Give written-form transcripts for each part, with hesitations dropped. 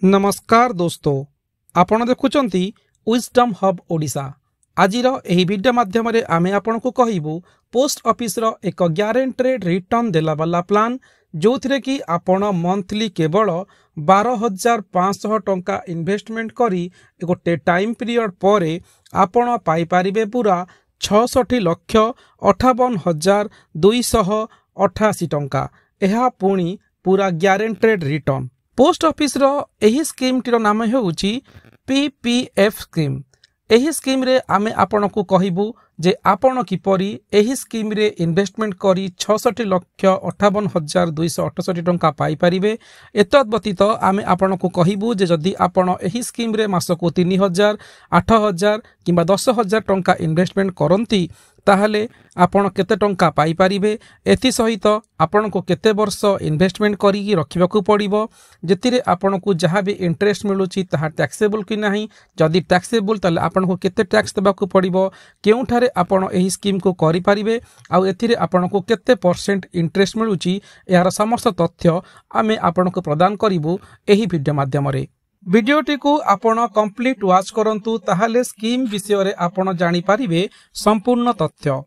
नमस्कार दोस्तों, आपण देखुचंती विजडम हब ओडिशा। आजिर एही वीडियो माध्यम रे आमे आपण को कहिबू पोस्ट ऑफिस रो एक ग्यारंटेड रिटर्न देला वाला प्लान जो थिरे कि आपण मंथली केवल 12,500 टंका इन्वेस्टमेंट करी गोटे टाइम पीरियड परे आपण पाई पारिबे पूरा 66,58,288 टंका। एहा पुणी पूरा ग्यारंटेड रिटर्न। पोस्ट ऑफिस रो एही स्कीम टीर नाम हेउची पीपीएफ स्कीम। एही स्कीम रे आमे आपण को कहिबू जे आपण किपरि एही स्कीम रे इन्वेस्टमेंट करी 66,58,268 टंका पाई परिबे। एतद व्यतीत आमे आपण को कहिबू जे जदि आपण एही स्कीम रे मासको 3,000, 8,000 किंबा 10,000 टंका इन्वेस्टमेंट करंती ताहले आपण केते टंका पाई परिबे। एथि सहित आपण को केते वर्ष इन्वेस्टमेंट करी रखिबा को पड़िबो, जेतिरे आपण को जहाँ भी इंटरेस्ट मिलुची ताहा टैक्सेबल कि नाही, जदि टैक्सेबल ताले आपण को केते टैक्स देबा को पड़िबो, केउठारे आपण एही स्कीम को करि परिबे, आउ एथिरे आपण को केते परसेंट इंटरेस्ट मिलुची, यार समस्त तथ्य आमे आपण को प्रदान करिबू एही वीडियो माध्यम रे। वीडियोटी को आपण कंप्लीट वाच करंतु, ताहाले स्कीम विषय रे आपण जानि पारिबे संपूर्ण तथ्य।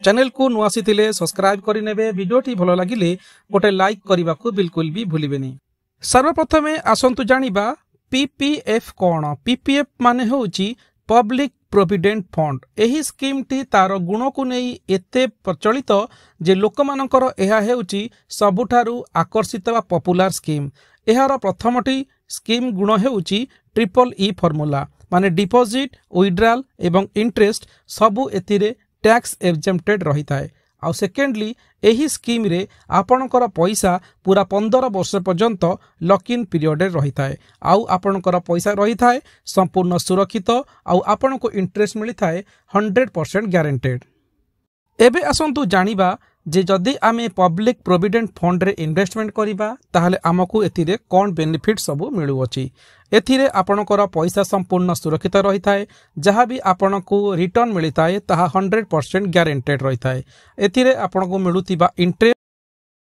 चैनल को नुआसी थिले सब्सक्राइब करि नेबे। वीडियोटी भलो लागिले गोटे लाइक करिबा को बिल्कुल भी भूलिबेनी। सर्वप्रथमे आसंतु जानिबा पीपीएफ कोन। पीपीएफ माने होउची पब्लिक प्रोविडेंट फंड। एही स्कीम टी तार गुण को नहीं एते प्रचलित जे लोकमानकर एहा हेउची सबुठारु आकर्षित वा पॉपुलर स्कीम। एहार प्रथमटी स्कीम गुण हेउची ट्रिपल ई फॉर्मूला, माने डिपॉजिट, विड्रॉल एवं इंटरेस्ट सबु एथिरे टैक्स एग्जेम्प्टेड रही थाए। आउ सेकेंडली एही स्कीम रे आपणकर पैसा पूरा 15 वर्ष पर्यंत लॉक इन पीरियड रही थाए। आउ आपणकर पैसा रही थाए संपूर्ण सुरक्षित, आउ आपण को इंटरेस्ट मिली थाए 100% ग्यारंटेड। एबे आसंतु जानिबा जे जदि आमे पब्लिक प्रोविडेंट फंड रे इन्वेस्टमेंट करिबा ताहले आमको एथिरे कोन बेनिफिट सबु मिलु अछि। एथिरे आपणकर पैसा संपूर्ण सुरक्षित रही थाए, जहाँ भी आपण को रिटर्न मिली थाए ताहा 100% ग्यारंटेड रही थाए। एथिरे आपण को मिलुतिबा इंटरेस्ट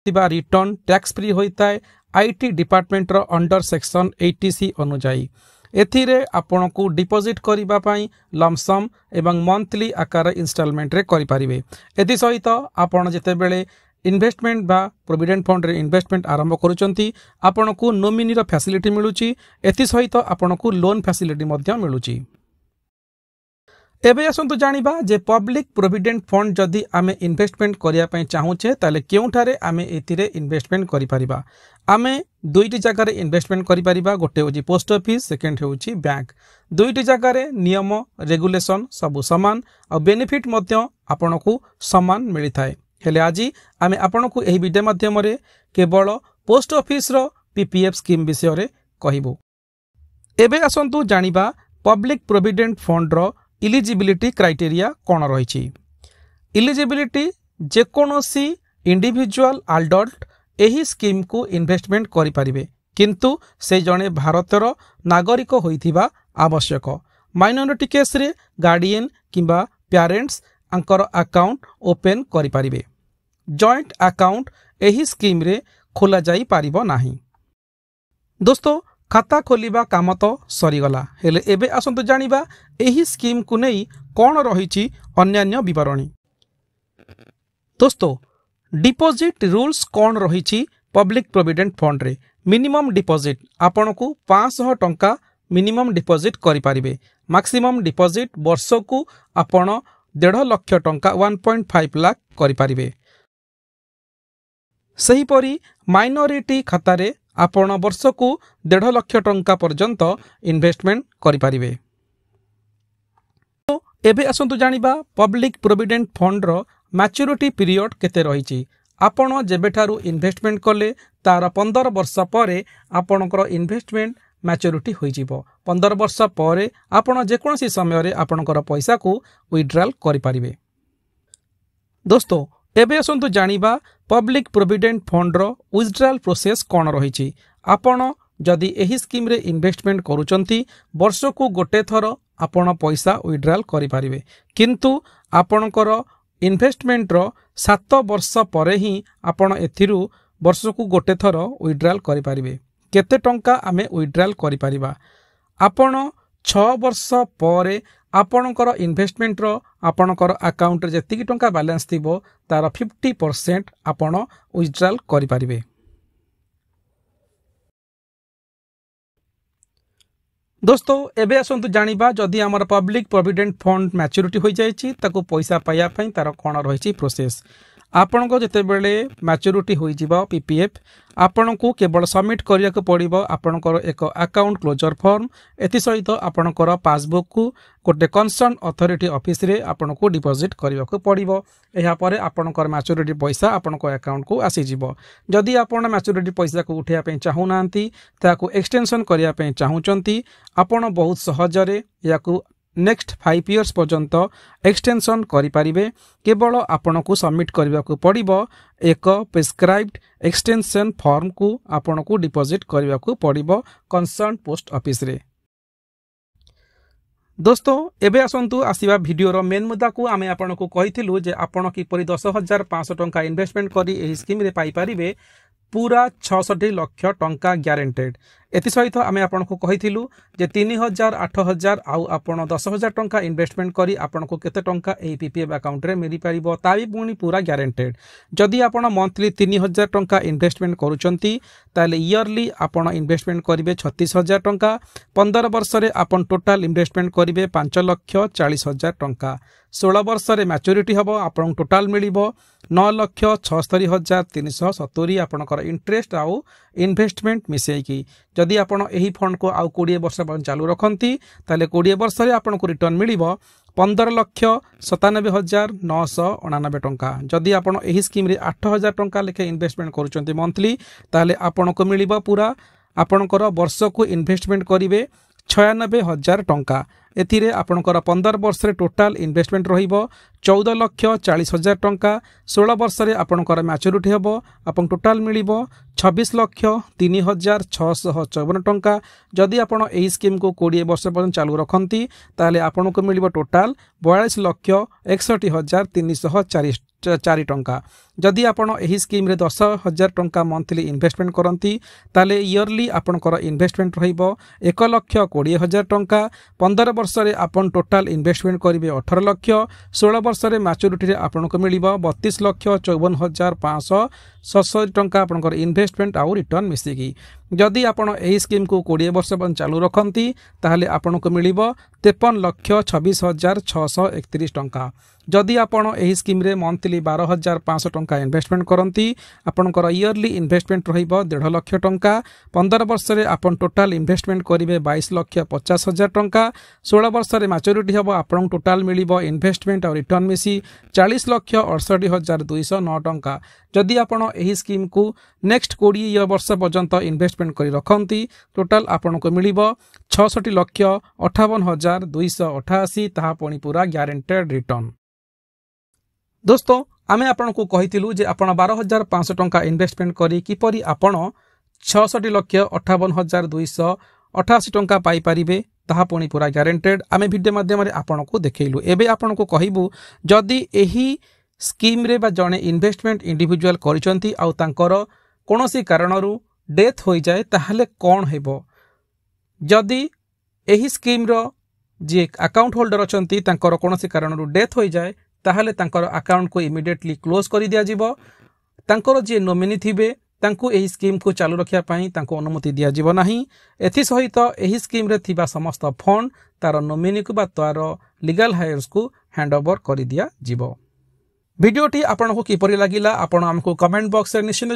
तिबा रिटर्न टैक्स फ्री होई थाए आईटी डिपार्टमेंट रो अंडर सेक्शन 80C अनुजाई। एथिरे आपण को डिपॉजिट करिबा पई लमसम एवं मंथली आकार इंस्टॉलमेंट रे करि परिबे। एथि सहित आपण जेते बेले इन्वेस्टमेंट बा प्रोविडेंट फंड रे इन्वेस्टमेंट आरंभ करूचंती आपण को नोमिनी रो फैसिलिटी मिलुची। एथि सहित आपण को लोन फैसिलिटी मध्य मिलुची। एबे आसंतु जानिबा जे पब्लिक प्रोविडेंट फंड जदि आमे इन्वेस्टमेंट करिया पई चाहूचे ताले केउठारे आमे एथिरे इन्वेस्टमेंट करि परिबा। आमे दुईटी जगह रे इन्वेस्टमेंट करि परिबा। गोटे होची पोस्ट ऑफिस, सेकंड होची बैंक। दुईटी जगह रे नियम रेगुलेशन सब समान और बेनिफिट मध्य आपण को समान मिली थाए। हेले आजी आमे आपण को एही वीडियो माध्यम रे केवल पोस्ट ऑफिस रो पीपीएफ स्कीम विषय रे कहिबो। एबे आसंतु जानिबा पब्लिक प्रोविडेंट फंड रो इलिजिबिलिटी क्राइटेरिया कौन रही। इलिजिबिलिटी जेकोसी इंडिविजुअल अडल्ट एही स्कीम को इन्वेस्टमेंट करि परिबे, किंतु से जने भारतर नागरिक होइथिबा आवश्यक। माइनॉरिटी केस रे गार्डियन किंबा पेरेंट्स अंकर अकाउंट ओपन करि परिबे। जॉइंट अकाउंट एही स्कीम रे खोला जाई पारिबो नाही। दोस्तों, खाता खोलिबा काम तो सरीगला, हेले एबे आसंतु जानिबा एही स्कीम को नहीं कौन रही अन्यान्य विवरणी। दोस्तों, डिपॉजिट रूल्स कौन रही पब्लिक प्रोविडेंट फंड रे। मिनिमम डिपॉजिट आपण को 500 टंका मिनिमम डिपॉजिट करि परिबे। मैक्सिमम डिपॉजिट वर्ष को आपण 1.5 लाख टंका 1.5 लाख करि परिबे। सही परी माइनॉरिटी खाता रे आपण वर्ष को 1.5 लाख टंका पर्यंत इन्वेस्टमेंट करि परिबे। तो एबे आसंतु जानिबा पब्लिक प्रोविडेंट फंड रो मैच्योरिटी पीरियड केते रहिछि। आपण जेबेठारु इन्वेस्टमेंट कले तार 15 वर्ष परे आपणकर इन्वेस्टमेंट मैच्योरिटी होई जिवो। 15 वर्ष परे आपण जेकोसी समय रे आपणकर पैसा को विड्रॉल करि परिबे। दोस्तों, एबे आसंतु जानिबा पब्लिक प्रोविडेंट फंड रो विड्रॉल प्रोसेस कौन रही। आपण जदि एही स्कीम रे इन्वेस्टमेंट करूचंती वर्ष को गोटे थर आपण पैसा विड्रॉल करि परिबे, किंतु आपणकर इन्वेस्टमेंट रो 7 वर्ष परे ही आपण एथिरु वर्ष को गोटे थर विड्रॉल करि परिबे। केते टंका आमे विड्रॉल करि परिबा। आपण 6 वर्ष पर आपणकर इन्वेस्टमेंट रो आपणकर अकाउंट रे जति टंका बैलेंस थिबो तार 50% आपण विड्रॉल करि परिबे। दोस्तों एबे आसंतु जानिबा जदि हमर पब्लिक प्रोविडेंट फंड मैच्योरिटी हो जायछि ताको पैसा पाया पई तार कोन रहिछि प्रोसेस। आपण को जते बेले मैच्योरिटी हो जिबा पीपीएफ आपण को केवल सबमिट करिया को पड़िबो आपणकर एक अकाउंट क्लोजर फॉर्म एति सहित आपणकर पासबुक को गोटे कंसर्न अथॉरिटी ऑफिस रे आपण को डिपॉजिट करिया को पड़िबो। एहा परे आपणकर मैच्योरिटी पैसा आपणको अकाउंट को आसी जिवो। जदि आपण मैच्योरिटी पैसा को उठिया पे चाहू नांती ताको एक्सटेंशन करिया पे चाहूचंती आपण बहुत सहजरे याकू नेक्स्ट 5 इयर्स पर्यंत एक्सटेंशन करि परिबे। केवल आपण को सबमिट करिया को पड़िबो एक प्रिस्क्राइब्ड एक्सटेंशन फॉर्म को आपण को डिपॉजिट करिया को पड़िबो कंसर्न पोस्ट ऑफिस रे। दोस्तों एबे आसंतु आसीबा वीडियो रो मेन मुद्दा को आमे आपण को कहिथिलु जे आपण किपरि 10,500 टंका इन्वेस्टमेंट करी एही स्कीम रे पाई परिबे पूरा 66 लाख टंका ग्यारंटेड। एति सहित आमे आपण को कहिथिलु जे 3,000 8,000 आउ आपण 10,000 टंका इन्वेस्टमेंट करी आपण को केते टंका एही पीपीएफ अकाउंट रे मिली परिबो ताबी पुनी पूरा ग्यारंटेड। जदि आपण मंथली 3,000 टंका इन्वेस्टमेंट करूचंती ताले ईयरली आपण इन्वेस्टमेंट करिवे 36,000 टंका। 15 वर्ष रे आपण टोटल इन्वेस्टमेंट करिवे 5,40,000 टंका। 16 वर्ष रे मैच्योरिटी हबो आपण टोटल मिलिबो 9,76,370 आपणकर इंटरेस्ट आउ इन्वेस्टमेंट मिसेकी। जदि आपण एही फंड को आउ 20 वर्ष चालू रखंती ताले 20 वर्ष रे आपण को रिटर्न मिलिबो 15,97,999 टंका। जदि आपण एही स्कीम रे 8,000 टंका लेखे इन्वेस्टमेंट करूचंती मंथली ताले आपण को मिलिबो पूरा आपणकर वर्ष को इन्वेस्टमेंट करिवे 96,000 टंका। एथिरे आपणकर 15 वर्ष रे टोटल इन्वेस्टमेंट रहिबो 14,40,000 टंका। 16 वर्ष रे आपणकर मैच्योरिटी हबो आपन टोटल मिलिबो 26,03,654 टंका। जदि आपण एही स्कीम को 20 वर्ष पर्यंत चालू रखंती ताले आपण को मिलिबो टोटल 42,61,304 टंका। जदि आपण एही स्कीम रे 10,000 टंका मंथली इन्वेस्टमेंट करंती ताले ईयरली आपणकर इन्वेस्टमेंट रहिबो 1,20,000 टंका। 15 वर्ष रे आपण टोटल इन्वेस्टमेंट करिवे 18 लाख। 16 वर्ष रे मैच्योरिटी रे आपण को मिलिबो 32,54,567 टंका आपणकर इन्वेस्टमेंट आउ रिटर्न मिसिकी। जदि आपण एही स्कीम को 20 वर्ष पर्यंत चालू रखंती ताले आपण को मिलिबो 53,26,631 टंका। जदि आपण एही स्कीम रे मंथली 12,500 टंका इन्वेस्टमेंट करंती आपणकर ईयरली इन्वेस्टमेंट रहिबो 1.5 लाख टंका। 15 वर्ष रे आपण टोटल इन्वेस्टमेंट करिवे 22,50,000 टंका। 16 वर्ष रे मैच्योरिटी हबो आपण टोटल मिलिबो इन्वेस्टमेंट और रिटर्न मिसी 40,68,209 टंका। जदि आपण एही स्कीम को नेक्स्ट 20 वर्ष पर्यंत इन्वेस्टमेंट करी रखंती टोटल आपण को मिलिबो 66,58,288 ताहा पुनी पूरा ग्यारंटेड रिटर्न। दोस्तों आमे आपण को कहितिलु जे आपण 12,500 टंका इन्वेस्टमेंट करी किपरि आपण 66,58,288 टंका पाई परिबे ताहा पुनी पूरा ग्यारंटेड आमे वीडियो माध्यम रे आपण को देखैलु। एबे आपण को कहिबु जदि एही स्कीम रे बा जणे इन्वेस्टमेंट इंडिविजुअल करिसंती आउ तांकर कोनोसी कारणरू डेथ होई जाय ताहले कोन हेबो। जदि एही स्कीम रो जे अकाउंट होल्डर अछंती तांकर कोनोसी कारणरू डेथ होई जाय ताहले तांकर अकाउंट को इमिडिएटली क्लोज करि दिया जिवो। तांकर जे नोमिनी थिबे तांको एही स्कीम को चालू रखिया पई तांको अनुमति दिया जिवो नाही। एथि सहित एही स्कीम रे थिबा समस्त फंड तार नोमिनी को बा तार लीगल हायर्स को हैंडओवर करि दिया जिवो। वीडियोटी आपन को किपरि लागिला आपण हमको कमेंट बॉक्स रे निश्चित